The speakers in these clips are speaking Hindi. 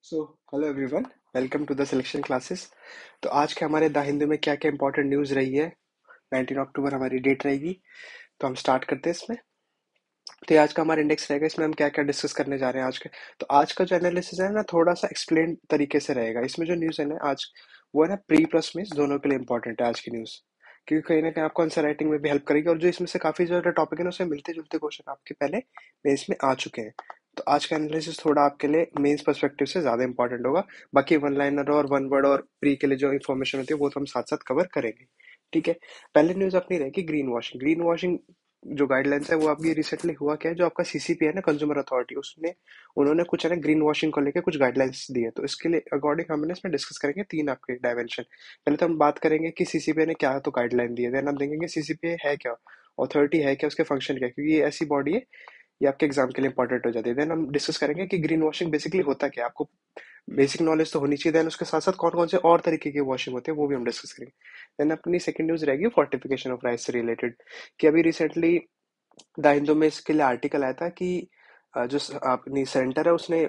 So hello everyone, welcome to the selection classes. तो आज के हमारे द हिंदू में क्या क्या इंपॉर्टेंट न्यूज़ रही है। 19 अक्टूबर हमारी डेट रहेगी। तो हम स्टार्ट करते हैं इसमें। तो ये आज का हमारा इंडेक्स रहेगा, इसमें हम क्या क्या डिस्कस करने जा रहे हैं आज के। तो आज का जो एनालिसिस है ना, थोड़ा सा एक्सप्लेन तरीके से रहेगा। इसमें जो न्यूज़ है ना आज, वो है ना प्री प्लस मिस दोनों के लिए इंपॉर्टेंट है आज की न्यूज़। क्योंकि कहीं ना कहीं आपको आंसर राइटिंग में भी हेल्प करेगी, और जो इसमें से काफी ज्यादा टॉपिक है ना, उसमें मिलते जुलते क्वेश्चन आपके पहले मेंस में आ चुके हैं। तो आज का एनालिसिस थोड़ा आपके लिए मेंस पर्सपेक्टिव से ज्यादा इंपॉर्टेंट होगा। बाकी वन लाइनर और वन वर्ड और प्री के लिए जो इन्फॉर्मेशन होती है वो तो हम साथ साथ कवर करेंगे। ठीक है। पहले न्यूज अपनी रहेगी ग्रीन वॉशिंग। ग्रीन वॉशिंग जो गाइडलाइंस है वो आपकी रिसेंटली हुआ क्या है, जो आपका सीसीपी है ना, कंज्यूमर अथॉरिटी, उसने उन्होंने कुछ है ना ग्रीन वॉशिंग को लेकर कुछ गाइडलाइंस दी है। तो इसके लिए अकॉर्डिंग हम इसमें डिस्कस करेंगे तीन आपके डायमेंशन। पहले तो हम बात करेंगे कि सीसीपीए ने क्या तो गाइडलाइन दी है, देन हम देखेंगे सीसीपीए है क्या, अथॉरिटी है क्या, उसके फंक्शन क्या है, क्योंकि ये ऐसी बॉडी है, ये आपके एग्जाम के लिए इंपॉर्टेंट हो जाती है। देन हम डिस्कस करेंगे कि ग्रीन वॉशिंग बेसिकली होता क्या है, आपको बेसिक नॉलेज तो होनी चाहिए। देन उसके साथ साथ कौन कौन से और तरीके की वॉशिंग होती है वो भी हम डिस्कस करेंगे। देन अपनी सेकंड न्यूज रहेगी फोर्टिफिकेशन ऑफ राइस से रिलेटेड, कि अभी रिसेंटली द हिंदू में इसके लिए आर्टिकल आया था कि जो अपनी सेंटर है उसने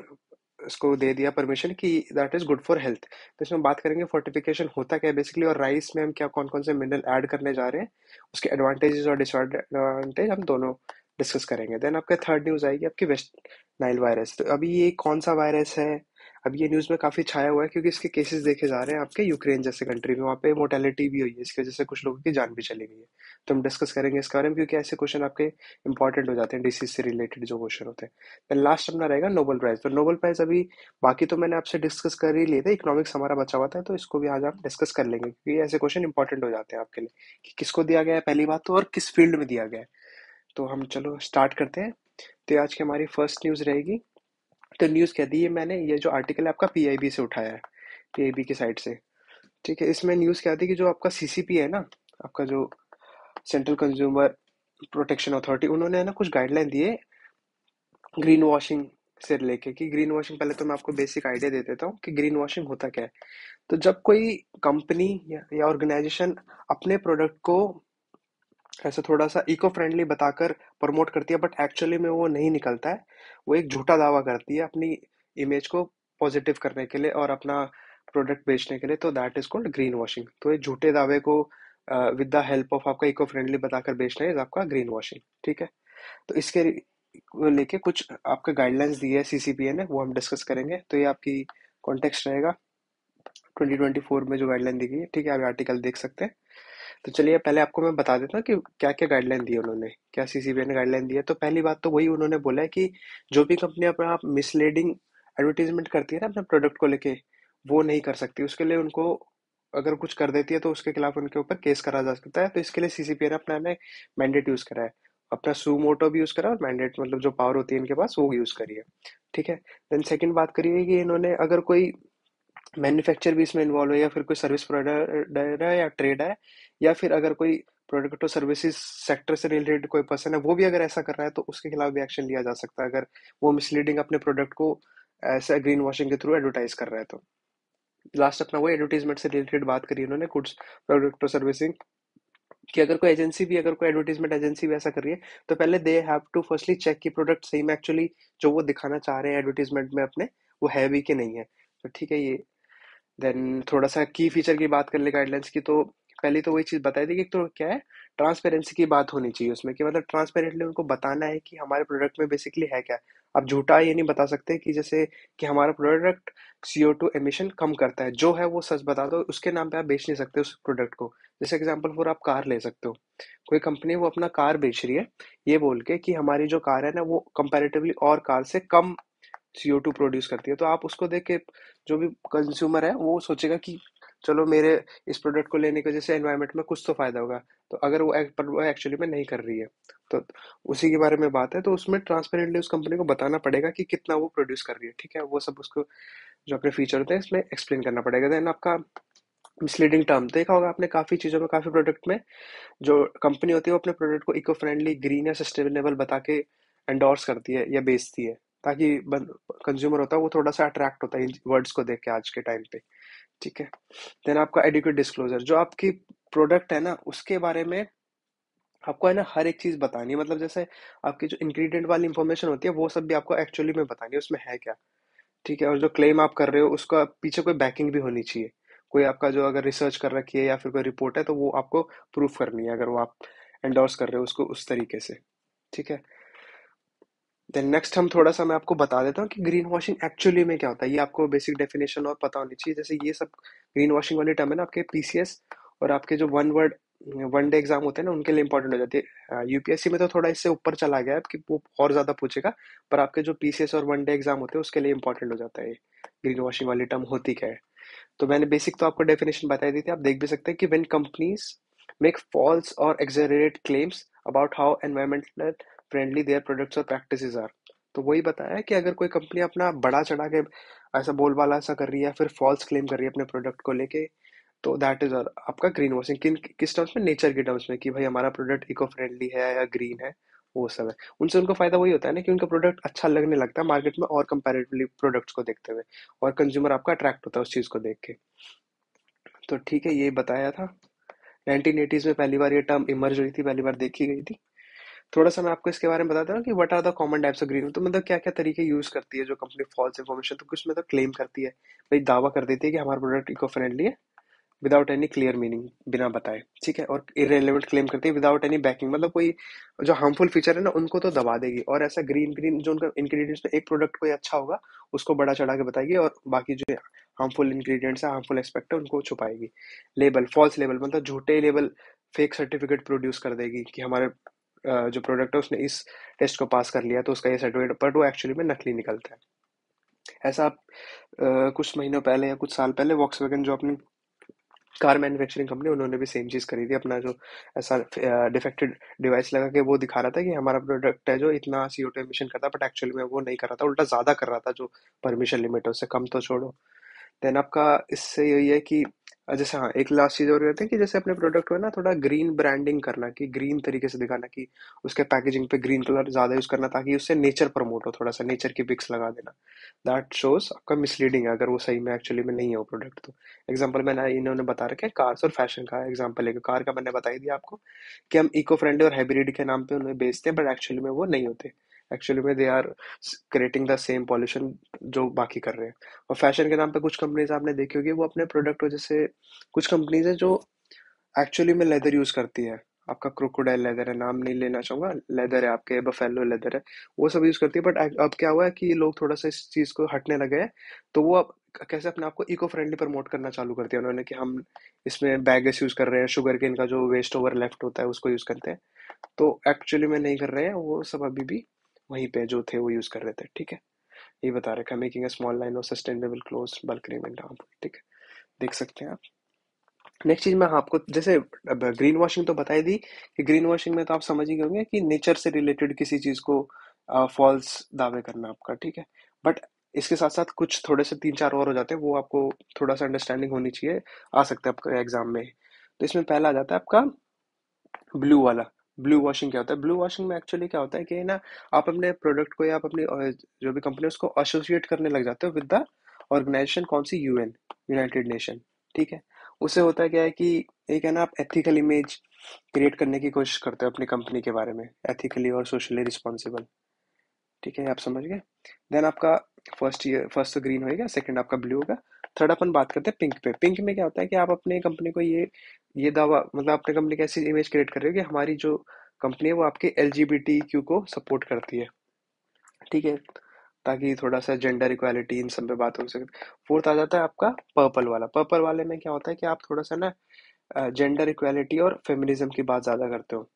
उसको दे दिया परमिशन कि that is good for health. तो इसमें बात करेंगे फोर्टिफिकेशन होता क्या है बेसिकली, और राइस में हम क्या कौन कौन से मिनरल ऐड करने जा रहे हैं, उसके एडवांटेजेस और डिसएडवांटेज हम दोनों डिस्कस करेंगे। देन आपका थर्ड न्यूज आएगी आपकी वेस्ट नाइल वायरस। तो अभी ये कौन सा वायरस है, अभी ये न्यूज में काफी छाया हुआ है, क्योंकि इसके केसेस देखे जा रहे हैं आपके यूक्रेन जैसे कंट्री में, वहाँ पे मोर्टेलिटी भी हुई है, इसकी वजह से कुछ लोगों की जान भी चली गई है। तो हम डिस्कस करेंगे इसके बारे में, क्योंकि ऐसे क्वेश्चन आपके इंपॉर्टेंट हो जाते हैं डिसीज से रिलेटेड जो क्वेश्चन होते हैं। देन लास्ट अपना रहेगा नोबेल प्राइज। तो नोबेल प्राइज अभी बाकी तो मैंने आपसे डिस्कस कर ही लिए थे, इकोनॉमिक्स हमारा बचा हुआ था, तो इसको भी आज आप डिस्कस कर लेंगे, क्योंकि ऐसे क्वेश्चन इंपॉर्टेंट हो जाते हैं आपके लिए कि किसको दिया गया है पहली बात तो, और किस फील्ड में दिया गया है। तो हम चलो स्टार्ट करते हैं। तो आज की हमारी फर्स्ट न्यूज रहेगी। तो न्यूज कह दी है मैंने, ये जो आर्टिकल है आपका पीआईबी से उठाया है, पीआईबी की साइड से। ठीक है। इसमें न्यूज क्या थी कि जो आपका सीसीपी है ना, आपका जो सेंट्रल कंज्यूमर प्रोटेक्शन अथॉरिटी, उन्होंने है ना कुछ गाइडलाइन दिए ग्रीन वॉशिंग से लेके। कि ग्रीन वॉशिंग, पहले तो मैं आपको बेसिक आइडिया दे देता हूँ कि ग्रीन वॉशिंग होता क्या है। तो जब कोई कंपनी या ऑर्गेनाइजेशन अपने प्रोडक्ट को ऐसा थोड़ा सा इको फ्रेंडली बताकर प्रमोट करती है, बट एक्चुअली में वो नहीं निकलता है, वो एक झूठा दावा करती है अपनी इमेज को पॉजिटिव करने के लिए और अपना प्रोडक्ट बेचने के लिए, तो that is called green washing. तो ये झूठे दावे को विद द हेल्प ऑफ आपका इको फ्रेंडली बताकर बेचना है आपका ग्रीन वॉशिंग। ठीक है। तो इसके को लेके कुछ आपके गाइडलाइंस दी है सीसीपीए ने, वो हम डिस्कस करेंगे। तो ये आपकी कॉन्टेक्स्ट रहेगा 2024 में जो गाइडलाइन दी गई है। ठीक है, आप आर्टिकल देख सकते हैं। तो चलिए पहले आपको मैं बता देता हूँ कि क्या क्या गाइडलाइन दी है उन्होंने, क्या सीसीबीआई ने गाइडलाइन दी है। तो पहली बात तो वही उन्होंने बोला है कि जो भी कंपनी अपना आप मिसलीडिंग एडवर्टीजमेंट करती है ना अपने प्रोडक्ट को लेके, वो नहीं कर सकती। उसके लिए उनको अगर कुछ कर देती है तो उसके खिलाफ उनके ऊपर केस करा जा सकता है। तो इसके लिए सीसीपीआई ने अपना मैंडेट यूज करा है, अपना सू मोटो भी यूज करा, और मैंडेट मतलब जो पावर होती है इनके पास वो यूज करी है। ठीक है। देन सेकंड बात करिए कि इन्होंने अगर कोई मैन्युफैक्चर भी इसमें इन्वॉल्व है, या फिर कोई सर्विस प्रोवाइडर है या ट्रेड है, या फिर अगर कोई प्रोडक्ट और सर्विसेज सेक्टर से रिलेटेड कोई पर्सन है, वो भी अगर ऐसा कर रहा है तो उसके खिलाफ भी एक्शन लिया जा सकता है, अगर वो मिसलीडिंग अपने प्रोडक्ट को ऐसा ग्रीन वॉशिंग के थ्रू एडवर्टाइज कर रहा है तो। लास्ट अपना वही एडवर्टीजमेंट से रिलेटेड बात करी उन्होंने, गुड्स प्रोडक्ट और सर्विसिंग, कि अगर कोई एजेंसी भी, अगर कोई एडवर्टीजमेंट एजेंसी भी ऐसा कर रही है, तो पहले they have to firstly check कि प्रोडक्ट सही में एक्चुअली जो वो दिखाना चाह रहे हैं एडवर्टीजमेंट में अपने, वो है भी कि नहीं है। तो ठीक है। ये देन थोड़ा सा की फीचर की बात कर ले गाइडलाइंस की, तो पहली तो वही चीज बताई थी कि तो क्या है, ट्रांसपेरेंसी की बात होनी चाहिए उसमें, कि मतलब ट्रांसपेरेंटली उनको बताना है कि हमारे प्रोडक्ट में बेसिकली है क्या। आप झूठा ये नहीं बता सकते कि जैसे कि हमारा प्रोडक्ट CO2 एमिशन कम करता है, जो है वो सच बता दो, उसके नाम पे आप बेच नहीं सकते उस प्रोडक्ट को। जैसे एग्जांपल फॉर आप कार ले सकते हो, कोई कंपनी वो अपना कार बेच रही है ये बोल के कि हमारी जो कार है ना वो कंपैरेटिवली और कार से कम CO2 प्रोड्यूस करती है, तो आप उसको देख के जो भी कंज्यूमर है वो सोचेगा कि चलो मेरे इस प्रोडक्ट को लेने की वजह से एनवायरनमेंट में कुछ तो फायदा होगा। तो अगर वो एक्चुअली में नहीं कर रही है, तो उसी के बारे में बात है। तो उसमें ट्रांसपेरेंटली उस कंपनी को बताना पड़ेगा कि कितना वो प्रोड्यूस कर रही है। ठीक है, वो सब उसको जो अपने फीचर होते हैं इसमें एक्सप्लेन करना पड़ेगा। देन आपका मिसलीडिंग टर्म देखा होगा आपने काफी चीजों में, काफी प्रोडक्ट में जो कंपनी होती है वो अपने प्रोडक्ट को इको फ्रेंडली, ग्रीन या सस्टेनेबल बता के एंडोर्स करती है या बेचती है, ताकि कंज्यूमर होता है वो थोड़ा सा अट्रैक्ट होता है इन वर्ड्स को देख के आज के टाइम पे। ठीक है। देन आपका एडिक्वेट डिस्क्लोजर, जो आपकी प्रोडक्ट है ना उसके बारे में आपको है ना हर एक चीज बतानी है, मतलब जैसे आपकी जो इंग्रेडिएंट वाली इंफॉर्मेशन होती है वो सब भी आपको एक्चुअली में बतानी है उसमें है क्या। ठीक है, और जो क्लेम आप कर रहे हो उसका पीछे कोई बैकिंग भी होनी चाहिए। कोई आपका जो अगर रिसर्च कर रखी है या फिर कोई रिपोर्ट है तो वो आपको प्रूफ करनी है, अगर वो आप एंडोर्स कर रहे हो उसको उस तरीके से। ठीक है। देन नेक्स्ट हम थोड़ा सा मैं आपको बता देता हूँ कि ग्रीन वॉशिंग एक्चुअली में क्या होता है। ये आपको बेसिक डेफिनेशन और पता होनी चाहिए। जैसे ये सब ग्रीन वॉशिंग वाले टर्म है ना, आपके पीसीएस और आपके जो वन डे एग्जाम होते हैं ना उनके लिए इंपॉर्टेंट हो जाती है। यूपीएससी में तो थोड़ा इससे ऊपर चला गया है कि वो और ज्यादा पूछेगा, पर आपके जो पीसीएस और वन डे एग्जाम होते हैं उसके लिए इंपॉर्टेंट हो जाता है। ग्रीन वॉशिंग वाली टर्म होती क्या है? तो मैंने बेसिक तो आपको डेफिनेशन बताई दी थी, आप देख भी सकते हैं कि व्हेन कंपनीज मेक फॉल्स और exaggerate claims about how environmental friendly their products और प्रैक्टिसेस आर। तो वही बताया है कि अगर कोई कंपनी अपना बड़ा चढ़ा के ऐसा बोलबाला ऐसा कर रही है या फिर फॉल्स क्लेम कर रही है अपने प्रोडक्ट को लेके, तो दैट इज आपका ग्रीन वॉशिंग। किस टर्म्स में? नेचर के टर्म्स में, कि भाई हमारा प्रोडक्ट इको फ्रेंडली है या ग्रीन है, वो सब है। उनसे उनको फायदा वही होता है ना कि उनका प्रोडक्ट अच्छा लगने लगता है मार्केट में और कंपैरेटिवली प्रोडक्ट्स को देखते हुए, और कंज्यूमर आपका अट्रैक्ट होता है उस चीज को देख के। तो ठीक है, ये बताया था। 1980s में पहली बार ये टर्म इमर्ज हुई थी, पहली बार देखी गई थी। थोड़ा सा मैं आपको इसके बारे में बताता हूँ कि what are the common types of green, तो मतलब क्या क्या तरीके यूज करती है जो कंपनी फॉल्स इन्फॉर्मेशन, तो कुछ में तो क्लेम करती है, भाई दावा कर देती है कि हमारा प्रोडक्ट इको फ्रेंडली है विदाउट एनी क्लियर मीनिंग, बिना बताए। ठीक है। और इरेलीवेंट क्लेम करती है विदाउट एनी बैकिंग, मतलब कोई जो हार्मफुल फीचर है ना उनको तो दबा देगी, और ऐसा ग्रीन ग्रीन जो उनका इंग्रेडिएंट्स में एक प्रोडक्ट कोई अच्छा होगा उसको बड़ा चढ़ा के बताएगी, और बाकी जो हार्मफुल इंग्रेडिएंट्स है, हार्मफुल एस्पेक्ट है, उनको छुपाएगी। लेबल, फॉल्स लेबल मतलब झूठे लेबल, फेक सर्टिफिकेट प्रोड्यूस कर देगी कि हमारे जो प्रोडक्ट है उसने इस टेस्ट को पास कर लिया तो उसका ये सर्टिफिकेट, बट वो एक्चुअली में नकली निकलता है। ऐसा आप कुछ महीनों पहले या कुछ साल पहले वॉक्सवैगन जो अपनी कार मैन्युफैक्चरिंग कंपनी, उन्होंने भी सेम चीज करी थी। अपना जो ऐसा डिफेक्टेड डिवाइस लगा के वो दिखा रहा था कि हमारा प्रोडक्ट है जो इतना CO2 एमिशन करता है, बट एक्चुअली में वो नहीं कर रहा था, उल्टा ज्यादा कर रहा था। जो परमिशन लिमिट है उससे कम तो छोड़ो। देन आपका इससे यही है कि जैसे, हाँ, एक लास्ट चीज और रहती है कि जैसे अपने प्रोडक्ट को है ना थोड़ा ग्रीन ब्रांडिंग करना, कि ग्रीन तरीके से दिखाना, कि उसके पैकेजिंग पे ग्रीन कलर ज्यादा यूज करना ताकि उससे नेचर प्रमोट हो, थोड़ा सा नेचर की पिक्स लगा देना। दैट शोज आपका मिसलीडिंग है अगर वो सही में एक्चुअली में नहीं है वो प्रोडक्ट तो। एग्जाम्पल मैंने इन्होंने बता रखा है कार्स और फैशन का एग्जाम्पल लेकर, कार का मैंने बता ही दिया आपको कि हम इको फ्रेंडली और हाइब्रिड के नाम पे उन्हें बेचते हैं, बट एक्चुअली में वो नहीं होते। एक्चुअली में they are creating the same pollution जो बाकी कर रहे हैं। और फैशन के नाम पे कुछ कंपनीज आपने देखी होगी, वो अपने प्रोडक्ट वजह से, कुछ कंपनीज है जो एक्चुअली में लेदर यूज करती है। आपका क्रोकोडाइल लेदर है, नाम नहीं लेना चाहूंगा, लेदर है, आपके बफेलो लेदर है, वो सब यूज करती है। बट अब क्या हुआ है कि लोग थोड़ा सा इस चीज को हटने लगे हैं, तो वो अब कैसे अपने आप को इको फ्रेंडली प्रमोट करना चालू कर दिया उन्होंने, कि हम इसमें बैगस यूज कर रहे हैं, शुगर केन का जो वेस्ट ओवर लेफ्ट होता है उसको यूज करते हैं। तो एक्चुअली में नहीं कर रहे हैं वो सब, अभी भी वहीं पे जो थे वो यूज कर रहे थे। ठीक है। ये बता रखा है, making a small line of sustainable cloth bulk remain harmful. ठीक है, देख सकते हैं आप। नेक्स्ट चीज मैं आपको जैसे, अब ग्रीन वॉशिंग तो बता ही दी कि ग्रीन वॉशिंग में तो आप समझ ही गए होंगे कि नेचर से रिलेटेड किसी चीज को फॉल्स दावे करना आपका। ठीक है। बट इसके साथ साथ कुछ थोड़े से तीन चार और हो जाते हैं, वो आपको थोड़ा सा अंडरस्टैंडिंग होनी चाहिए, आ सकता है आपका एग्जाम में। तो इसमें पहला आ जाता है आपका ब्लू वाला। ब्लू वॉशिंग क्या होता है? ब्लू वॉशिंग में एक्चुअली क्या होता है कि ना, आप अपने प्रोडक्ट को या आप अपनी जो भी कंपनी है उसको एसोसिएट करने लग जाते हो विद द ऑर्गेनाइजेशन, कौन सी? UN, United nation. ठीक है। उससे होता है क्या है कि एक है ना, आप एथिकल इमेज क्रिएट करने की कोशिश करते हो अपनी कंपनी के बारे में, एथिकली और सोशली रिस्पॉन्सिबल। ठीक है, आप समझ गए। देन आपका फर्स्ट तो ग्रीन होएगा, सेकंड आपका ब्लू होगा। थर्ड अपन बात करते हैं पिंक पे। पिंक में क्या होता है कि आप अपने कंपनी को ये दावा, मतलब अपने कंपनी की ऐसी इमेज क्रिएट कर रहे हो कि हमारी जो कंपनी है वो आपके LGBTQ को सपोर्ट करती है। ठीक है, ताकि थोड़ा सा जेंडर इक्वालिटी इन सब पे बात हो सके। फोर्थ आ जाता है आपका पर्पल वाला। पर्पल वाले में क्या होता है कि आप थोड़ा सा ना जेंडर इक्वालिटी और फेमिनिज्म की बात ज्यादा करते हो।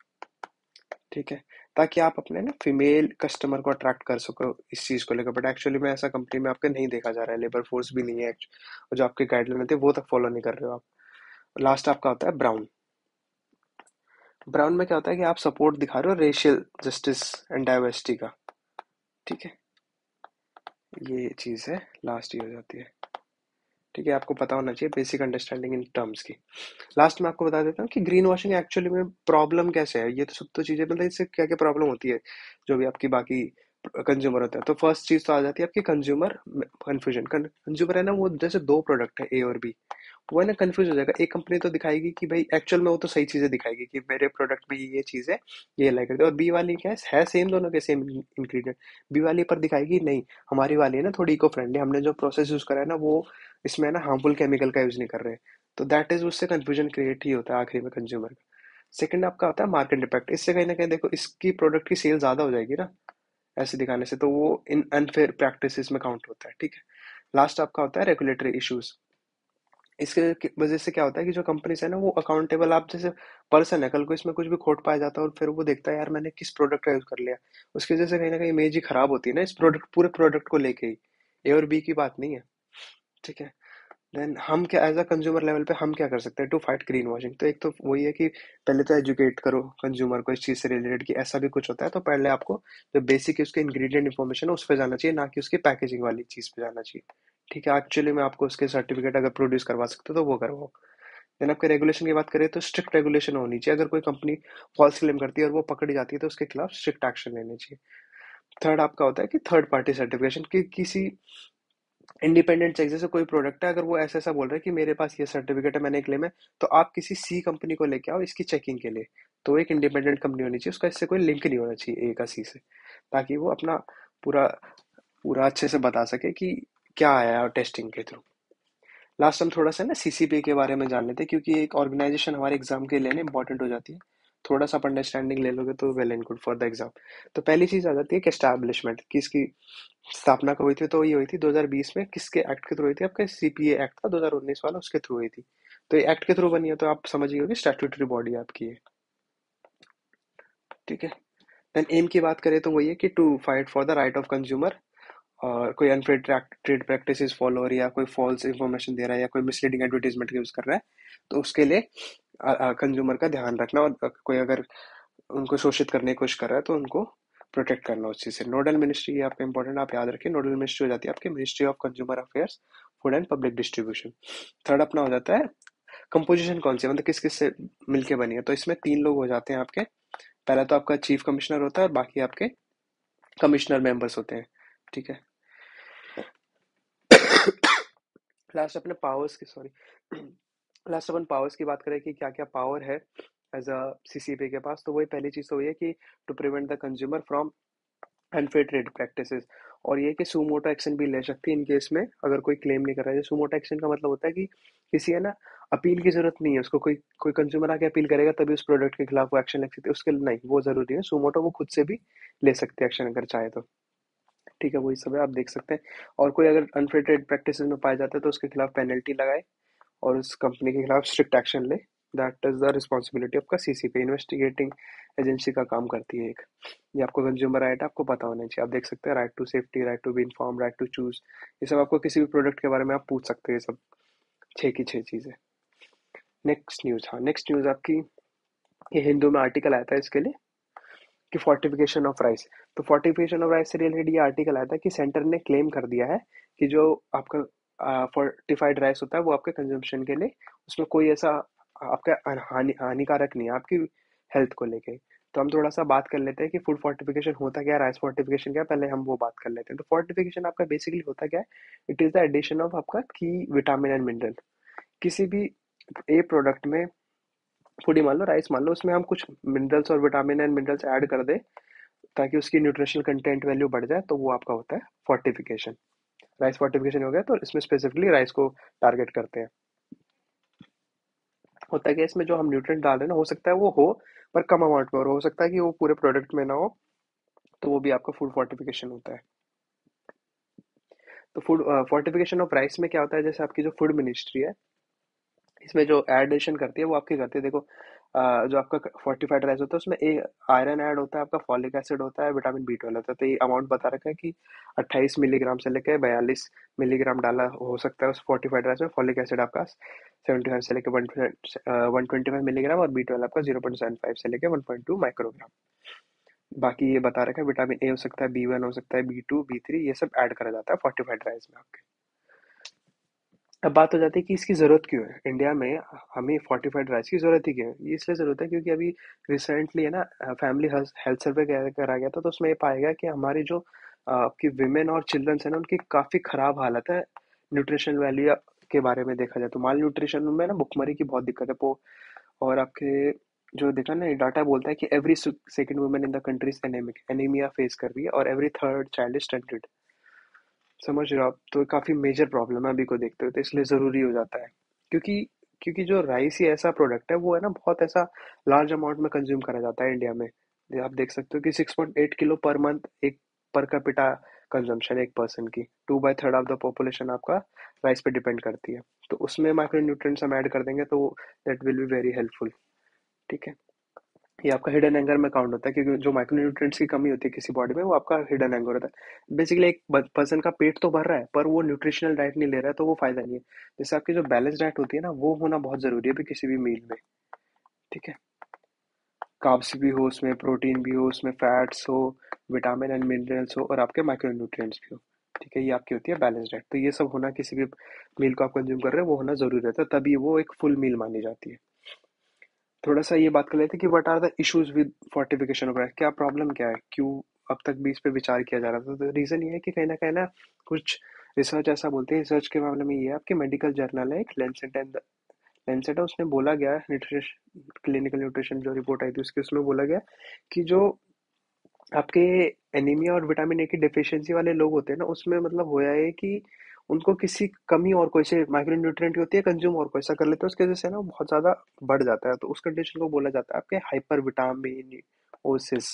ठीक है, ताकि आप अपने ना फीमेल कस्टमर को अट्रैक्ट कर सको इस चीज को लेकर। बट एक्चुअली में ऐसा कंपनी में आपके नहीं देखा जा रहा है, लेबर फोर्स भी नहीं है और जो आपके गाइडलाइन होती है वो तक फॉलो नहीं कर रहे हो आप। लास्ट आपका होता है ब्राउन। ब्राउन में क्या होता है कि आप सपोर्ट दिखा रहे हो रेशियल जस्टिस एंड डाइवर्सिटी का। ठीक है, ये चीज है, लास्ट ये हो जाती है। ठीक है, आपको पता होना चाहिए बेसिक अंडरस्टैंडिंग इन टर्म्स की। लास्ट में आपको बता देता हूँ कि ग्रीन वॉशिंग एक्चुअली में प्रॉब्लम कैसे है। ये तो सब तो चीजें, मतलब इससे क्या क्या प्रॉब्लम होती है जो भी आपकी बाकी कंज्यूमर होता है। तो फर्स्ट चीज तो आ जाती है आपकी कंज्यूमर कंफ्यूजन। कंज्यूमर है ना, वो जैसे दो प्रोडक्ट है, ए और बी, वो है ना कंफ्यूज हो जाएगा। एक कंपनी तो दिखाएगी कि भाई एक्चुअल में वो तो सही चीजें दिखाएगी कि मेरे प्रोडक्ट में ये चीज है, ये लाइक करते, और बी वाली क्या है सेम, दोनों के सेम इंग्रेडिएंट। बी वाली पर दिखाएगी नहीं, हमारी वाली है ना थोड़ी इको फ्रेंडली, हमने जो प्रोसेस यूज करा है ना वो इसमें है ना हार्मफुल केमिकल का यूज नहीं कर रहे। तो दैट इज, उससे कंफ्यूजन क्रिएट ही होता है आखिरी में कंज्यूमर का। सेकंड आपका होता है मार्केट इम्पैक्ट। इससे कहीं ना कहीं देखो इसकी प्रोडक्ट की सेल ज्यादा हो जाएगी ना ऐसे दिखाने से, तो वो इन अनफेयर प्रैक्टिसेस में काउंट होता है, ठीक है। लास्ट आपका होता है रेगुलेटरी इश्यूज। इसके वजह से क्या होता है कि जो कंपनीज है ना वो अकाउंटेबल, आप जैसे पर्सन है, कल को इसमें कुछ भी खोट पाया जाता है और फिर वो देखता है यार मैंने किस प्रोडक्ट का यूज कर लिया, उसकी वजह से कहीं ना कहीं इमेज ही खराब होती है ना इस प्रोडक्ट, पूरे प्रोडक्ट को लेके ही, ए और बी की बात नहीं है, ठीक है। देन हम क्या एज अ कंज्यूमर लेवल पे हम क्या कर सकते हैं टू फाइट ग्रीन वॉशिंग? तो एक तो वही है कि पहले तो एजुकेट करो कंज्यूमर को इस चीज से रिलेटेड कि ऐसा भी कुछ होता है, तो पहले आपको जो बेसिक उसके इंग्रेडिएंट इन्फॉर्मेशन है उस पर जाना चाहिए, ना कि उसकी पैकेजिंग वाली चीज पे जाना चाहिए, ठीक है। एक्चुअली में आपको उसके सर्टिफिकेट अगर प्रोड्यूस करवा सकते हो तो वो करवाओ। देन आपके रेगुलेशन की बात करें तो स्ट्रिक्ट रेगुलेशन होनी चाहिए। अगर कोई कंपनी फॉल्स क्लेम करती है और वो पकड़ी जाती है तो उसके खिलाफ स्ट्रिक्ट एक्शन लेने चाहिए। थर्ड आपका होता है कि थर्ड पार्टी सर्टिफिकेशन, कि किसी इंडिपेंडेंट चेक, जैसे कोई प्रोडक्ट है अगर वो ऐसा ऐसा बोल रहा है कि मेरे पास ये सर्टिफिकेट है, मैंने क्लेम है, तो आप किसी सी कंपनी को लेके आओ इसकी चेकिंग के लिए। तो एक इंडिपेंडेंट कंपनी होनी चाहिए, उसका इससे कोई लिंक नहीं होना चाहिए ए का सी से, ताकि वो अपना पूरा पूरा अच्छे से बता सके कि क्या आया है टेस्टिंग के थ्रू। लास्ट हम थोड़ा सा ना सीसीपी के बारे में जान लेते हैं, क्योंकि एक ऑर्गेनाइजेशन हमारे एग्जाम के लिए ना इंपॉर्टेंट हो जाती है। थोड़ा सा आप अंडरस्टैंडिंग ले लोगे तो well and good for the exam. तो पहली चीज आ जाती है कि एस्टैब्लिशमेंट, किसकी स्थापना कब हुई थी? तो ये हुई थी 2020 में। किसके एक्ट के थ्रू हुई थी? आपका सीपीए एक्ट था 2019 वाला, उसके थ्रू हुई थी। तो ये एक्ट के थ्रू बनी है तो आप समझिए होगी स्टैट्यूटरी बॉडी आपकी है, ठीक है। देन एम की बात करें तो वही है कि to fight for the right of consumer, और कोई अनफेयर ट्रेड प्रैक्टिसेस फॉलो हो रही है, या कोई फॉल्स इंफॉर्मेशन दे रहा है, या कोई मिसलीडिंग एडवर्टीजमेंट यूज कर रहा है, तो उसके लिए कंज्यूमर का ध्यान रखना, और कोई अगर उनको शोषित करने की कोशिश कर रहा है तो उनको प्रोटेक्ट करना उस चीज से। नोडल मिनिस्ट्री, ये आपका इंपॉर्टेंट, आप याद रखिए। नोडल मिनिस्ट्री हो जाती है आपकी ministry of consumer affairs, food and public distribution. Third अपना हो जाता है कंपोजिशन कौन सी है, मतलब किस किस से मिलके बनी है। तो इसमें तीन लोग हो जाते हैं आपके। पहला तो आपका चीफ कमिश्नर होता है और बाकी आपके कमिश्नर मेंबर्स होते हैं, ठीक है। लास्ट अपने पावर्स की, सॉरी, लास्ट अपन पावर्स की बात करें कि क्या क्या पावर है एज अ सीसीपी के पास। तो वही पहली चीज तो वही है कि to prevent the consumer from unfair trade practices. और ये कि सुमोटो एक्शन भी ले सकती है इन केस में अगर कोई क्लेम नहीं कर रहा है। सुमोटो एक्शन का मतलब होता है कि किसी है ना अपील की जरूरत नहीं है उसको, कोई कोई कंज्यूमर आके अपील करेगा तभी उस प्रोडक्ट के खिलाफ वो एक्शन ले सकती है, उसके लिए नहीं, वो जरूरी है। सुमोटो वो खुद से भी ले सकते हैं एक्शन अगर चाहे तो, ठीक है। वही सब है, आप देख सकते हैं। और कोई अगर अनफेयर ट्रेड प्रैक्टिसेस में पाया जाता है तो उसके खिलाफ पेनल्टी लगाए और उस कंपनी के खिलाफ स्ट्रिक्ट एक्शन ले। That is the responsibility of का सीसीपी, इन्वेस्टिगेटिंग एजेंसी का काम करती है एक। ये आपको कंज्यूमर राइट आपको पता होना चाहिए। आप देख सकते हैं right to safety, right to be inform, right to choose, ये सब आपको किसी भी प्रोडक्ट के बारे में आप पूछ सकते हैं, ये सब छह की छह चीजें। नेक्स्ट न्यूज, हाँ नेक्स्ट न्यूज आपकी, ये हिंदू में आर्टिकल आया था इसके लिए कि फोर्टिफिकेशन ऑफ राइस। तो फोर्टिफिकेशन ऑफ राइस से रिलेटेड ये आर्टिकल आया था कि सेंटर ने क्लेम कर दिया है कि जो आपका फोर्टिफाइड राइस होता है वो आपके कंजम्पशन के लिए, उसमें कोई ऐसा आपका हानिकारक नहीं है आपकी हेल्थ को लेके। तो हम थोड़ा सा बात कर लेते हैं कि फूड फोर्टिफिकेशन होता क्या है, राइस फोर्टिफिकेशन क्या है, पहले हम वो बात कर लेते हैं। तो फोर्टिफिकेशन आपका बेसिकली होता क्या है? It is the addition of आपका की विटामिन एंड मिनरल किसी भी ए प्रोडक्ट में। फूड ही मान लो, राइस मान लो, उसमें हम कुछ मिनरल्स और विटामिन एंड मिनरल्स ऐड कर दे ताकि उसकी न्यूट्रिशनल कंटेंट वैल्यू बढ़ जाए, तो वो आपका होता है फोर्टिफिकेशन। राइस फोर्टिफिकेशन हो गया, तो इसमें स्पेसिफिकली राइस को टारगेट करते हैं। होता है कि इसमें जो हम न्यूट्रिएंट डाल रहे हैं ना, हो सकता है वो हो पर कम अमाउंट में, और हो सकता है कि वो पूरे प्रोडक्ट में ना हो, तो वो भी आपका फूड फोर्टिफिकेशन होता है। तो फूड फोर्टिफिकेशन ऑफ राइस में क्या होता है, जैसे आपकी जो फूड मिनिस्ट्री है इसमें जो एडिशन करती है वो आपकी करती है। देखो जो आपका फोर्टिफाइड राइस होता है उसमें आयरन ऐड होता है, आपका फॉलिक एसिड होता है, विटामिन बी 12 होता है। तो ये अमाउंट बता रखा है कि 28 मिलीग्राम से लेकर 42 मिलीग्राम डाला हो सकता है उस फोर्टिफाइड राइस में। फॉलिक एसिड आपका 75 से लेकर 125 मिलीग्राम, और बी 12 आपका 0.75 से लेकर 1.2 माइक्रोग्राम। बाकी ये बता रखा है विटामिन ए हो सकता है, बी 1 हो सकता है, बी 2 बी 3, ये सब ऐड करा जाता है फोर्टिफाइड राइस में आपके। अब बात हो जाती है कि इसकी ज़रूरत क्यों है इंडिया में, हमें फोर्टिफाइड राइस की ज़रूरत ही क्यों है? ये इसलिए ज़रूरत है क्योंकि अभी रिसेंटली है ना फैमिली हेल्थ सर्वे करा गया था, तो उसमें ये पाया गया कि हमारी जो आपकी विमेन और चिल्ड्रंस है ना उनकी काफ़ी ख़राब हालत है न्यूट्रिशन वैल्यू के बारे में देखा जाए तो माल न्यूट्रिशन में ना भुखमरी की बहुत दिक्कत है। और आपके जो देखा ना डाटा बोलता है कि every second women in the country is anaemic, anaemia face कर रही है, और every third child is stunted. समझ रहे हो आप? तो काफी मेजर प्रॉब्लम है अभी को देखते हो, तो इसलिए जरूरी हो जाता है। क्योंकि क्योंकि जो राइस ही ऐसा प्रोडक्ट है, वो है ना बहुत ऐसा लार्ज अमाउंट में कंज्यूम करा जाता है इंडिया में। ये आप देख सकते हो कि 6.8 किलो पर मंथ एक पर कैपिटा कंजम्पशन एक पर्सन की। 2/3 ऑफ द पॉपुलेशन आपका राइस पे डिपेंड करती है। तो उसमें माइक्रो न्यूट्रिएंट्स हम ऐड कर देंगे तो that will be very helpful. ठीक है। ये आपका हिडन एंगर में काउंट होता है, क्योंकि जो माइक्रोन्यूट्रिएंट्स की कमी होती है किसी बॉडी में, वो आपका हिडन एंगर होता है। बेसिकली एक पर्सन का पेट तो भर रहा है पर वो न्यूट्रिशनल डाइट नहीं ले रहा है, तो वो फायदा नहीं है। जैसे आपकी जो बैलेंस डाइट होती है ना, वो होना बहुत जरूरी है भी किसी भी मील में। ठीक है। कार्ब्स भी हो उसमें, प्रोटीन भी हो उसमें, फैट्स हो, विटामिन एंड मिनरल्स हो, और आपके माइक्रोन्यूट्रिएंट्स भी हो। ठीक है। ये आपकी होती है बैलेंस डाइट। तो ये सब होना, किसी भी मील को आप कंज्यूम कर रहे हो वो होना जरूरी रहता है, तभी वो एक फुल मील मानी जाती है। थोड़ा सा ये बात कर लेते हैं कि what are the issues with fortification of rice. क्या प्रॉब्लम क्या है, क्यों अब तक भी इस पे विचार किया जा रहा था? तो रीजन ये है कि कहीं ना कुछ रिसर्च ऐसा बोलते हैं। रिसर्च के मामले में ये है, आपकी मेडिकल जर्नल है एक लेंसेट, एंड लेंसेट है, उसमें बोला गया है न्यूट्रिशन, क्लिनिकल न्यूट्रिशन जो रिपोर्ट आई थी उसके, उसमें बोला गया कि जो आपके एनीमिया और विटामिन ए की डेफिशिएंसी वाले लोग होते हैं ना, उसमें मतलब होया है कि उनको किसी कमी और कोई से माइक्रो न्यूट्रिएंट की होती है, कंज्यूम और कोई सा कर लेते हैं, उसकी वजह से ना वो बहुत ज्यादा बढ़ जाता है। तो उस कंडीशन को बोला जाता है आपके हाइपर विटामिन ओसिस।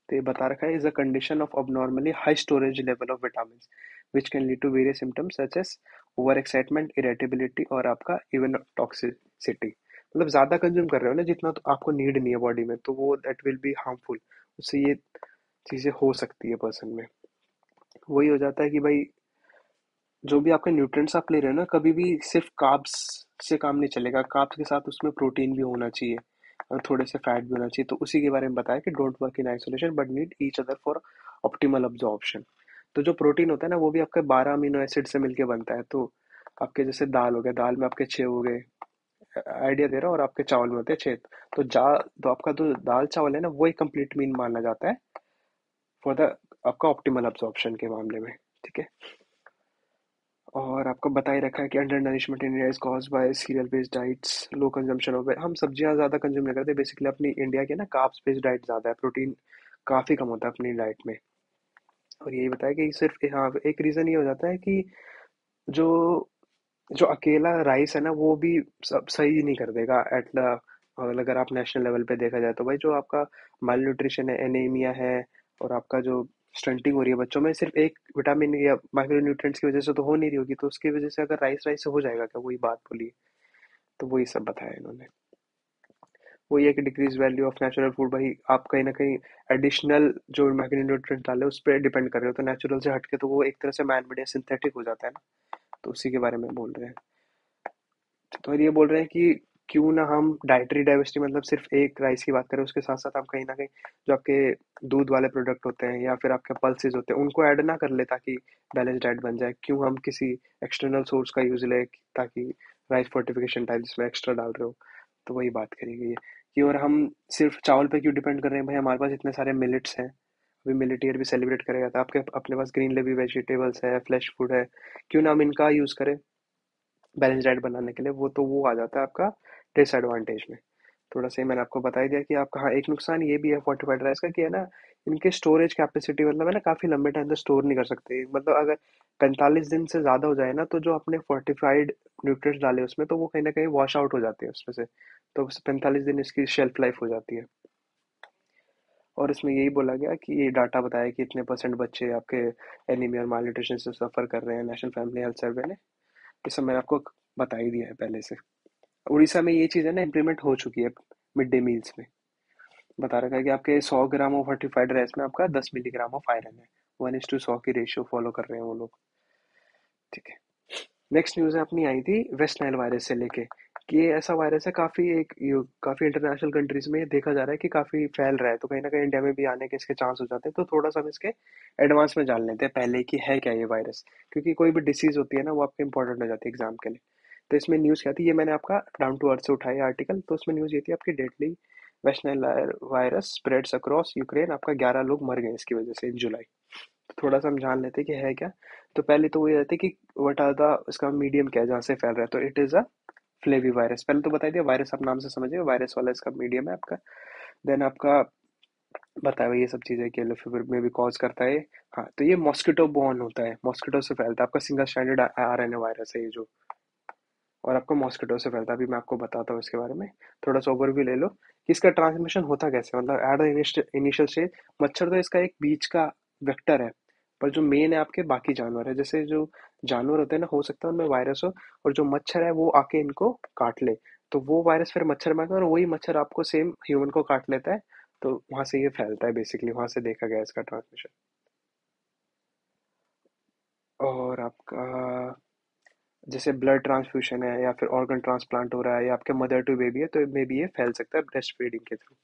तो ये बता रखा है, is a condition of abnormally high storage level of vitamins which can lead to various symptoms such as over excitement, irritability और आपका इवन टॉक्सिसिटी। मतलब ज्यादा कंज्यूम कर रहे हो ना जितना, तो आपको नीड नहीं है बॉडी में, तो वो दैट विल बी हार्मफुल। उससे ये चीजें हो सकती है पर्सन में। वही हो जाता है कि भाई जो भी आपके न्यूट्रिएंट्स आप ले रहे हो ना, कभी भी सिर्फ कार्ब्स से काम नहीं चलेगा। कार्ब्स के साथ उसमें प्रोटीन भी होना चाहिए और थोड़े से फैट भी होना चाहिए। तो उसी के बारे में बताया कि don't work in isolation but need each other for optimal absorption. तो जो प्रोटीन होता है ना, वो भी आपके 12 अमीनो एसिड से मिलके बनता है। तो आपके जैसे दाल हो गया, दाल में आपके 6 हो गए, आइडिया दे रहा हूँ, और आपके चावल में होते हैं 6। तो तो आपका जो दाल चावल है ना, वही कंप्लीट मील माना जाता है फॉर द आपका ऑप्टिमल अब्जॉर्प्शन के मामले में। ठीक है। और आपको बता ही रखा है कि under nourishment in India is caused by serial based diets, low consumption of, हम सब्जियां ज़्यादा कंज्यूम नहीं करते। बेसिकली अपनी इंडिया के ना कार्ब्स बेस्ड डाइट ज़्यादा है, प्रोटीन काफ़ी कम होता है अपनी डाइट में। और यही बताया कि सिर्फ हाँ, एक रीज़न ये हो जाता है कि जो जो अकेला राइस है ना, वो भी सब सही नहीं कर देगा एट द, अगर आप नेशनल लेवल पे देखा जाए तो भाई जो आपका माल न्यूट्रिशन है, एनीमिया है, और आपका जो स्टंटिंग हो रही है बच्चों में, सिर्फ एक विटामिन या माइक्रो न्यूट्रिएंट्स की वजह से तो हो नहीं रही होगी। तो उसकी वजह से अगर राइस राइस से हो जाएगा क्या, वही बात बोली। तो वही सब बताया इन्होंने। वही है कि decrease value of natural food, भाई आप कहीं ना कहीं एडिशनल जो माइक्रो न्यूट्रिएंट डाले उस पर डिपेंड कर रहे हो, तो नेचुरल से हटके तो वो एक तरह से मैन मेड या सिंथेटिक हो जाता है ना। तो उसी के बारे में बोल रहे हैं। तो ये बोल रहे हैं कि क्यों ना हम डाइटरी डाइवर्सिटी, मतलब सिर्फ एक राइस की बात करें, उसके साथ साथ हम कहीं ना कहीं जो आपके दूध वाले प्रोडक्ट होते हैं या फिर आपके पल्सेस होते हैं उनको ऐड ना कर ले, ताकि बैलेंस डाइट बन जाए। क्यों हम किसी एक्सटर्नल सोर्स का यूज ले, ताकि राइस फोर्टिफिकेशन टाइप जिसमें एक्स्ट्रा डाल रहे हो। तो वही बात करी गई है कि, और हम सिर्फ चावल पे क्यों डिपेंड कर रहे हैं भाई, हमारे पास इतने सारे मिलेट्स हैं। अभी मिलेट ईयर भी सेलिब्रेट करेगा, था आपके अपने पास ग्रीन लेफी वेजिटेबल्स है, फ्लैश फूड है, क्यों ना हम इनका यूज करें बैलेंस डाइट बनाने के लिए। वो तो वो आ जाता है आपका डिसएडवांटेज में। थोड़ा सा ही मैंने आपको बता ही दिया कि आपका, हाँ, एक नुकसान ये भी है फोर्टिफाइड राइस का कि है ना, इनके स्टोरेज कैपेसिटी मतलब है ना, काफ़ी लंबे टाइम तक स्टोर नहीं कर सकते। मतलब अगर 45 दिन से ज़्यादा हो जाए ना, तो जो अपने फोर्टिफाइड न्यूट्रिएंट्स डाले उसमें, तो वो कहीं ना कहीं वॉश आउट हो जाते हैं उसमें से। तो 45 दिन इसकी शेल्फ लाइफ हो जाती है। और इसमें यही बोला गया कि ये डाटा बताया कि इतने परसेंट बच्चे आपके एनीमिया और malnutrition से सफ़र कर रहे हैं, नेशनल फैमिली हेल्थ सर्वे ने। ये सब मैंने आपको बता ही दिया है पहले से। उड़ीसा में ये चीज़ है ना इम्प्लीमेंट हो चुकी है मिड डे मील्स में। बता रखा है कि आपके 100 ग्राम ऑफ फर्टिफाइड राइस में आपका 10 मिलीग्राम ऑफ आयरन है। 1:100 की रेशियो फॉलो कर रहे हैं वो लोग। ठीक है। नेक्स्ट न्यूज़ अपनी आई थी वेस्ट नाइल वायरस से लेके, कि ये ऐसा वायरस है, काफ़ी इंटरनेशनल कंट्रीज में ये देखा जा रहा है कि काफ़ी फैल रहा है। तो कहीं ना कहीं इंडिया में भी आने के इसके चांस हो जाते हैं। तो थोड़ा सा हम इसके एडवांस में जान लेते हैं पहले कि है क्या ये वायरस। क्योंकि कोई भी डिसीज होती है ना, वो आपके इंपॉर्टेंट हो जाती है एग्जाम के लिए। तो इसमें न्यूज़ क्या थी, ये मैंने आपका डाउन टू अर्थ से उठाया आर्टिकल। तो उसमें न्यूज़ ये थी आपकी, deadly West Nile virus spreads across Ukraine, आपका 11 लोग मर गए इसकी वजह से इन जुलाई। तो थोड़ा सा हम जान लेते हैं कि है क्या। तो पहले तो वो ये रहते कि व्हाट आर द, इसका मीडियम क्या है जहाँ से फैल रहा है, तो it is a flavi virus. पहले तो बता दिया, वायरस आप नाम से समझिए, वायरस वाला इसका मीडियम है आपका। देन आपका बताया हुआ ये सब चीज़ें कि येलो फीवर में भी कॉज करता है। हाँ, तो ये मॉस्किटो बॉर्न होता है, मॉस्किटो से फैलता है, आपका सिंगल स्ट्रैंडेड आरएनए वायरस है ये जो, और आपको मॉस्किटो से फैलता है। अभी मैं आपको बताता हूँ इसके बारे में, थोड़ा सा ओवरव्यू ले लो कि इसका ट्रांसमिशन होता कैसे, मतलब एट द इनिशियल स्टेज। मच्छर तो इसका एक बीच का वेक्टर है, पर जो मेन है आपके बाकी जानवर है, जैसे जो जानवर होते हैं ना, हो सकता है उनमें वायरस हो, और जो मच्छर है वो आके इनको काट ले, तो वो वायरस फिर मच्छर में आता है और वही मच्छर आपको सेम ह्यूमन को काट लेता है, तो वहां से ये फैलता है बेसिकली, वहां से देखा गया इसका ट्रांसमिशन। और आपका जैसे ब्लड ट्रांसफ्यूजन है या फिर ऑर्गन ट्रांसप्लांट हो रहा है या आपके मदर टू बेबी है, तो मे भी ये फैल सकता है ब्रेस्ट फीडिंग के थ्रू।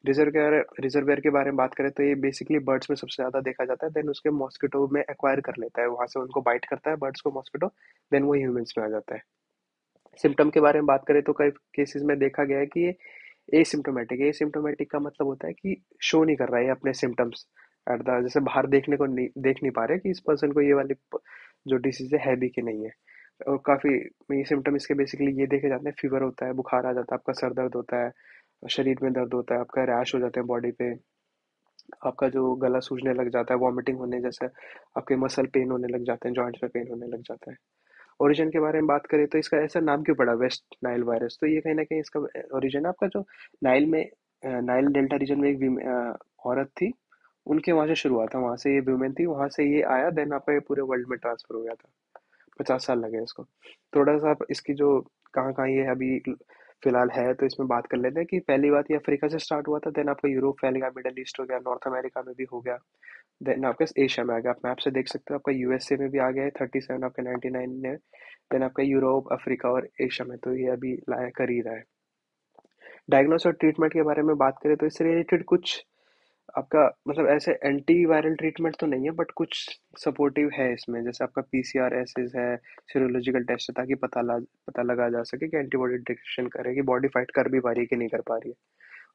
रिजर्वेयर के बारे में बात करें तो ये बेसिकली बर्ड्स में सबसे ज़्यादा देखा जाता है, देन उसके मॉस्किटो में एक्वायर कर लेता है, वहां से उनको बाइट करता है बर्ड्स को मॉस्किटो, देन वो ह्यूमंस में आ जाता है। सिम्टम के बारे में बात करें तो कई केसेस में देखा गया है कि ये एसिम्टोमेटिक है। एसिम्टोमेटिक का मतलब होता है कि शो नहीं कर रहा है ये अपने सिम्टम्स एट द, जैसे बाहर देखने को नहीं, देख नहीं पा रहे कि इस पर्सन को ये वाली जो डिसीज है भी कि नहीं है। और काफ़ी ये सिम्टम इसके बेसिकली ये देखे जाते हैं, फीवर होता है, बुखार आ जाता है, आपका सर दर्द होता है, शरीर में दर्द होता है, आपका रैश हो जाते हैं बॉडी पे, आपका जो गला सूजने लग जाता है, वॉमिटिंग होने जैसे, आपके मसल पेन होने लग जाते हैं, जॉइंट्स में पेन होने लग जाता है। ओरिजिन के बारे में बात करें तो इसका ऐसा नाम क्यों पड़ा वेस्ट नाइल वायरस, तो ये कहीं ना कहीं इसका ओरिजिन है आपका जो नाइल में, नाइल डेल्टा रीजन में एक औरत थी, उनके वहां से शुरू हुआ था, वहां से ये वुमेन थी, वहां से ये आया, देन आपका ये पूरे वर्ल्ड में ट्रांसफर हो गया था। 50 साल लगे इसको। थोड़ा सा आप इसकी जो कहाँ कहाँ ये अभी फिलहाल है, तो इसमें बात कर लेते हैं कि पहली बात ये अफ्रीका से स्टार्ट हुआ था, देन आपका यूरोप फैल गया, मिडल ईस्ट हो गया, नॉर्थ अमेरिका में भी हो गया, देन आपका एशिया में आ गया। आप मैप से देख सकते हो, आपका यूएसए में भी आ गया है 37, आपका 99 में, देन आपका यूरोप, अफ्रीका और एशिया में, तो ये अभी लाया कर ही रहा है। डायग्नोस और ट्रीटमेंट के बारे में बात करें तो इससे रिलेटेड कुछ आपका मतलब ऐसे एंटी वायरल ट्रीटमेंट तो नहीं है, बट कुछ सपोर्टिव है इसमें, जैसे आपका पीसीआर एसिस है, सीरोलॉजिकल टेस्ट है, ताकि पता लगा जा सके कि एंटीबॉडी डिटेक्शन करे कि बॉडी फाइट कर भी पा रही है कि नहीं कर पा रही है।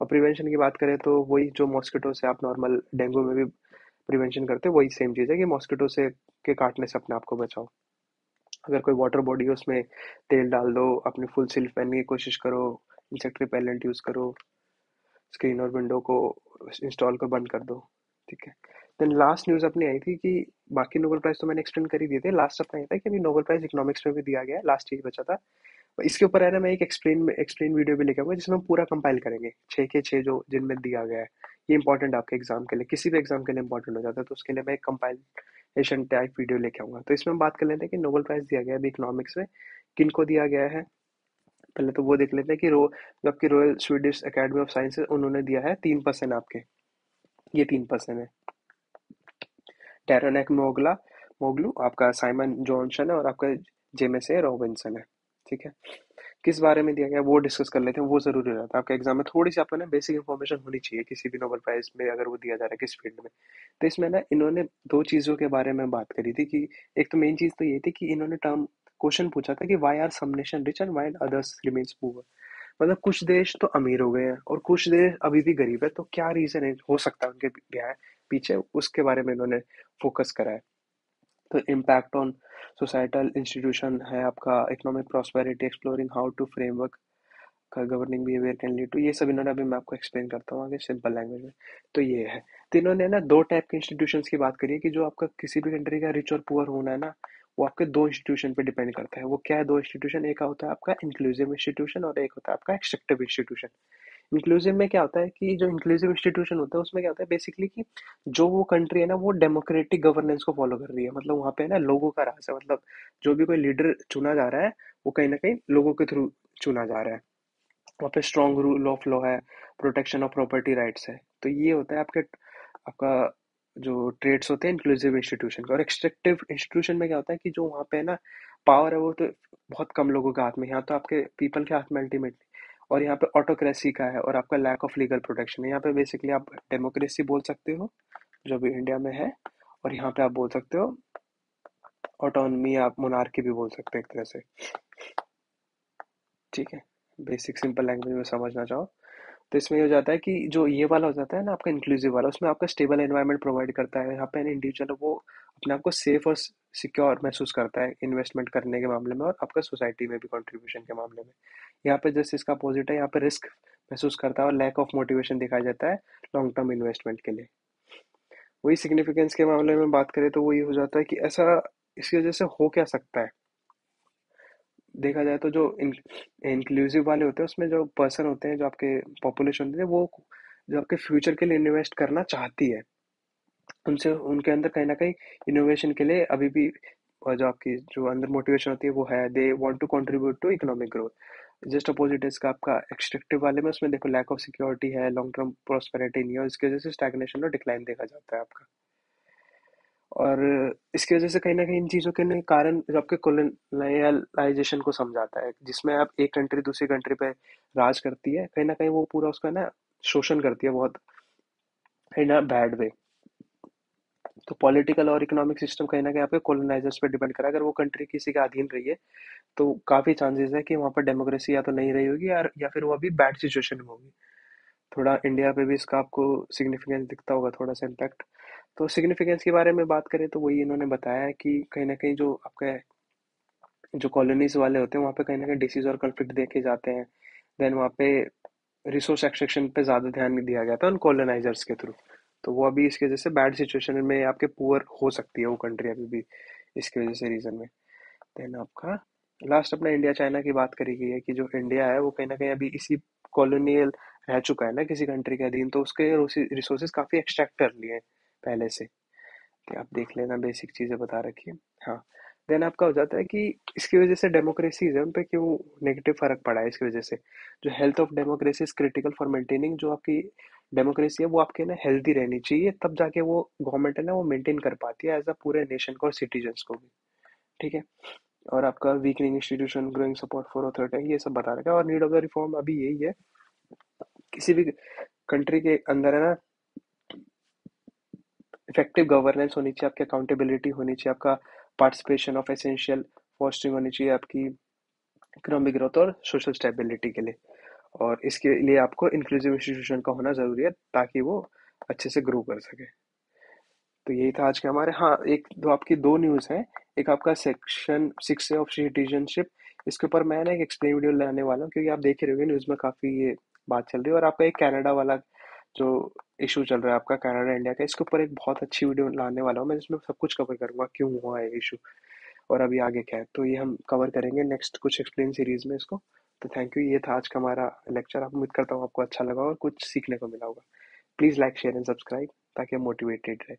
और प्रिवेंशन की बात करें तो वही जो मॉस्किटो से आप नॉर्मल डेंगू में भी प्रिवेंशन करते हो, वही सेम चीज़ है कि मॉस्किटो से के काटने से अपने आप को बचाओ। अगर कोई वाटर बॉडी है उसमें तेल डाल दो, अपनी फुल स्लीव पहनने की कोशिश करो, इंसेक्ट रिपेलेंट यूज़ करो, स्क्रीन और विंडो को इंस्टॉल को बंद कर दो। ठीक है। देन लास्ट न्यूज़ अपनी आई थी कि बाकी नोबेल प्राइज तो मैंने एक्सप्लेन कर ही दिए थे, लास्ट अपना ये था कि अभी नोबेल प्राइज इकोनॉमिक्स में भी दिया गया है, लास्ट यही बचा था। इसके ऊपर है ना, मैं एक एक्सप्लेन वीडियो भी लेके आऊंगा जिसमें हम पूरा कंपाइल करेंगे, 6 के 6 जो जिनमें दिया गया है। ये इंपॉर्टेंट आपके एग्जाम के लिए, किसी भी एग्जाम के लिए इंपॉर्टेंट हो जाता है, तो उसके लिए मैं एक कंपाइलेशन टाइप वीडियो लेके आऊंगा। तो इसमें हम बात कर लेते हैं कि नोबेल प्राइज दिया गया है अभी इकोनॉमिक्स में, किनको दिया गया है। पहले तो वो देख लेते हैं कि जो आपकी royal Swedish academy of science है, उन्होंने दिया है 3% आपके, ये 3% है। टैरोनेक मोगला मोगलू, आपका साइमन जॉनसन है, और आपका जेमेसे रॉबिन्सन है। ठीक है। किस बारे में दिया गया वो डिस्कस कर लेते हैं, वो जरूरी रहता है आपके एग्जाम में, थोड़ी सी आपको ना बेसिक इन्फॉर्मेशन होनी चाहिए किसी भी नोबेल प्राइज में अगर वो दिया जा रहा है किस फील्ड में। तो इसमें ना इन्होंने दो चीजों के बारे में बात करी थी कि एक तो मेन चीज तो ये थी कि इन्होंने टर्म क्वेश्चन पूछा था कि why are some nation rich and why others remains poor, मतलब कुछ देश तो अमीर हो गए हैं और कुछ देश अभी भी गरीब है, तो क्या रीजन है हो सकता है उनके पीछे, उसके बारे में इन्होंने फोकस करा है। तो इम्पैक्ट ऑन सोसाइटल इंस्टीट्यूशन है आपका, economic prosperity, exploring how to framework का governing behaviour can lead to, ये सब इन्होंने अभी मैं आपको एक्सप्लेन करता हूँ आगे सिंपल लैंग्वेज में। तो ये है, तो इन्होंने ना दो टाइप के इंस्टीट्यूशंस की बात करी है कि जो आपका किसी भी कंट्री का रिच और पुअर होना है ना, वो आपके दो इंस्टीट्यूशन पे डिपेंड करता है। वो क्या है दो इंस्टीट्यूशन, एक होता है आपका इंक्लूसिव इंस्टीट्यूशन और एक होता है आपका एक्सट्रैक्टिव इंस्टीट्यूशन। इंक्लूसिव में क्या होता है कि जो इंक्लूसिव इंस्टीट्यूशन होता है उसमें क्या होता है बेसिकली कि जो वो कंट्री है ना वो डेमोक्रेटिक गवर्नेंस को फॉलो कर रही है, मतलब वहाँ पे ना लोगों का राज है, मतलब जो भी कोई लीडर चुना जा रहा है वो कहीं ना कहीं लोगों के थ्रू चुना जा रहा है। वहाँ पे स्ट्रॉन्ग रूल ऑफ लॉ है, प्रोटेक्शन ऑफ प्रॉपर्टी राइट्स है। तो ये होता है आपके आपका जो ट्रेड्स होते हैं इंक्लूसिव इंस्टीट्यूशन का। और एक्सट्रैक्टिव इंस्टीट्यूशन में क्या होता है कि जो वहाँ पे ना पावर है वो तो बहुत कम लोगों के हाथ में, यहाँ तो आपके पीपल के हाथ में अल्टीमेटली। और यहाँ पे ऑटोक्रेसी का है और आपका लैक ऑफ लीगल प्रोटेक्शन है। यहाँ पे बेसिकली आप डेमोक्रेसी बोल सकते हो जो भी इंडिया में है, और यहाँ पे आप बोल सकते हो ऑटोनमी, आप मोनार्की भी बोल सकते हैं एक तरह से। ठीक है, बेसिक सिंपल लैंग्वेज में समझना चाहो तो इसमें ये हो जाता है कि जो ये वाला हो जाता है ना आपका इंक्लूसिव वाला, उसमें आपका स्टेबल एनवायरनमेंट प्रोवाइड करता है। यहाँ पे इंडिविजुअल वो अपने आप को सेफ और सिक्योर महसूस करता है इन्वेस्टमेंट करने के मामले में और आपका सोसाइटी में भी कंट्रीब्यूशन के मामले में। यहाँ पे जैसे इसका अपोजिट है, यहाँ पे रिस्क महसूस करता है और लैक ऑफ मोटिवेशन दिखाया जाता है लॉन्ग टर्म इन्वेस्टमेंट के लिए। वही सिग्निफिकेंस के मामले में बात करें तो वही हो जाता है कि ऐसा इसकी वजह से हो क्या सकता है। देखा जाए तो जो इंक्लूसिव वाले होते हैं उसमें जो पर्सन होते हैं, जो आपके पॉपुलेशन होती है, वो जो आपके फ्यूचर के लिए इन्वेस्ट करना चाहती है, उनसे उनके अंदर कहीं ना कहीं इनोवेशन के लिए अभी भी जो आपकी जो अंदर मोटिवेशन होती है वो है, they want to contribute to economic growth. Just opposite है इसका आपका एक्सट्रैक्टिव वाले में, उसमें देखो लैक ऑफ सिक्योरिटी है, लॉन्ग टर्म प्रोस्पेरिटी नहीं है और इसकी वजह से स्टैग्नेशन और डिक्लाइन देखा जाता है आपका। और इसकी वजह से कहीं न कहीं इन चीज़ों के ने कारण जो आपके कोलोनियलाइज़ेशन को समझाता है, जिसमें आप एक कंट्री दूसरी कंट्री पे राज करती है, कहीं न कहीं वो पूरा उसका ना शोषण करती है बहुत इन अ बैड वे। तो पॉलिटिकल और इकोनॉमिक सिस्टम कहीं न कहीं आपके कोलोनाइज़र्स पे डिपेंड करा है। अगर वो कंट्री किसी के अधीन रही है, तो काफ़ी चांसेस है कि वहाँ पर डेमोक्रेसी या तो नहीं रही होगी या फिर वो अभी बैड सिचुएशन में होगी। थोड़ा इंडिया पे भी इसका आपको सिग्निफिकेंस दिखता होगा, थोड़ा सा इम्पैक्ट। तो सिग्निफिकेंस के बारे में बात करें तो वही इन्होंने बताया है कि कहीं ना कहीं जो आपका जो कॉलोनीज वाले होते हैं वहाँ पे कहीं ना कहीं डिसीज और कन्फ्लिक्ट देखे जाते हैं। देन वहाँ पे रिसोर्स एक्सट्रैक्शन पे ज़्यादा ध्यान नहीं दिया गया था उन कॉलोनाइजर्स के थ्रू। तो वो अभी इसकी वजह से बैड सिचुएशन में आपके पुअर हो सकती है वो कंट्री अभी भी, इसकी वजह से रीज़न में। देन आपका लास्ट अपना इंडिया चाइना की बात करी गई है कि जो इंडिया है वो कहीं ना कहीं अभी इसी कॉलोनियल रह चुका है ना किसी कंट्री के अधीन, तो उसके रिसोर्सेज काफ़ी एक्सट्रैक्ट कर लिए हैं पहले से, कि आप देख लेना, बेसिक चीज़ें बता रखी है। हाँ। देन आपका हो जाता है कि इसकी वजह से डेमोक्रेसीज है उन पे क्यों नेगेटिव फर्क पड़ा है इसकी वजह से। जो health of democracy is critical for maintaining, जो आपकी डेमोक्रेसी है वो आपके ना हेल्दी रहनी चाहिए, तब जाके वो गवर्नमेंट है ना वो मेंटेन कर पाती है एज अ पूरे नेशन को और सिटीजन्स को भी। ठीक है। और आपका weakening institution, growing support for authority, ये सब बता रखा है। और नीड ऑफ द रिफॉर्म अभी यही है, किसी भी कंट्री के अंदर है ना इफेक्टिव गवर्नेंस होनी चाहिए, आपकी अकाउंटेबिलिटी होनी चाहिए, आपका पार्टिसिपेशन ऑफ एसेंशियल फॉस्टरिंग होनी चाहिए आपकी इकोनॉमिक ग्रोथ और सोशल स्टेबिलिटी के लिए। और इसके लिए आपको इंक्लूसिव इंस्टीट्यूशन का होना ज़रूरी है ताकि वो अच्छे से ग्रो कर सके। तो यही था आज के हमारे। हाँ, एक दो आपकी दो न्यूज़ हैं। एक आपका सेक्शन 6 है ऑफ सिटीजनशिप, इसके ऊपर मैं ना एक एक्सप्लेन वीडियो लाने वाला हूँ, क्योंकि आप देख ही रहे होंगे न्यूज़ में काफ़ी ये बात चल रही है। और आपका एक कनाडा वाला जो इशू चल रहा है आपका कनाडा इंडिया का, इसके ऊपर एक बहुत अच्छी वीडियो लाने वाला हूँ मैं, जिसमें सब कुछ कवर करूँगा क्यों हुआ है इशू और अभी आगे क्या है। तो ये हम कवर करेंगे नेक्स्ट कुछ एक्सप्लेन सीरीज में इसको। तो थैंक यू, ये था आज का हमारा लेक्चर। आप उम्मीद करता हूँ आपको अच्छा लगा और कुछ सीखने को मिला होगा। Please like share and subscribe ताकि हम मोटिवेटेड रहे।